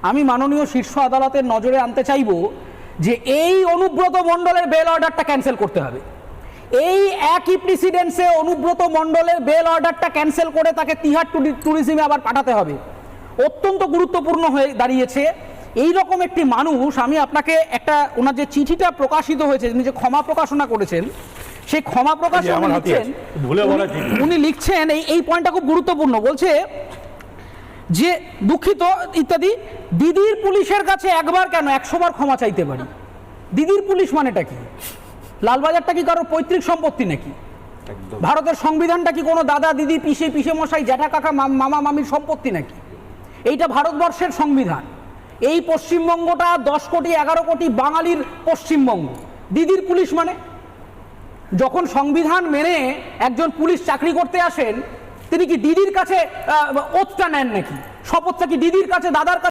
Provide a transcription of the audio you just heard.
আমি মাননীয় শীর্ষ আদালতের নজরে আনতে চাইব যে এই অনুব্রত মণ্ডলের বেল অর্ডারটা ক্যান্সেল করতে হবে। এই একই প্রেসিডেন্সে অনুব্রত মণ্ডলের বেল অর্ডারটা ক্যান্সেল করে তাকে তিহার ট্যুরিজমে আবার পাঠাতে হবে। অত্যন্ত গুরুত্বপূর্ণ হয়ে দাঁড়িয়েছে। এই রকম একটি মানুষ, আমি আপনাকে একটা ওনার যে চিঠিটা প্রকাশিত হয়েছে, উনি যে ক্ষমা প্রকাশনা করেছেন, সেই ক্ষমা প্রকাশে উনি লিখছেন এই পয়েন্টটা খুব গুরুত্বপূর্ণ। বলছে যে দুঃখিত ইত্যাদি, দিদির পুলিশের কাছে একবার কেন 100 বার ক্ষমা চাইতে পারি। দিদির পুলিশ মানেটা কি? লালবাজারটা কি কারোর পৈতৃক সম্পত্তি নাকি? ভারতের সংবিধানটা কি কোনো দাদা দিদি পিসে মশাই জ্যাঠা কাকা মামা মামির সম্পত্তি নাকি? এইটা ভারতবর্ষের সংবিধান। এই পশ্চিমবঙ্গটা 10 কোটি 11 কোটি বাঙালির পশ্চিমবঙ্গ। দিদির পুলিশ মানে? যখন সংবিধান মেনে একজন পুলিশ চাকরি করতে আসেন, তিনি কি দিদির কাছে ওথটা নেন নাকি? শপথটা কি দিদির কাছে দাদার কাছে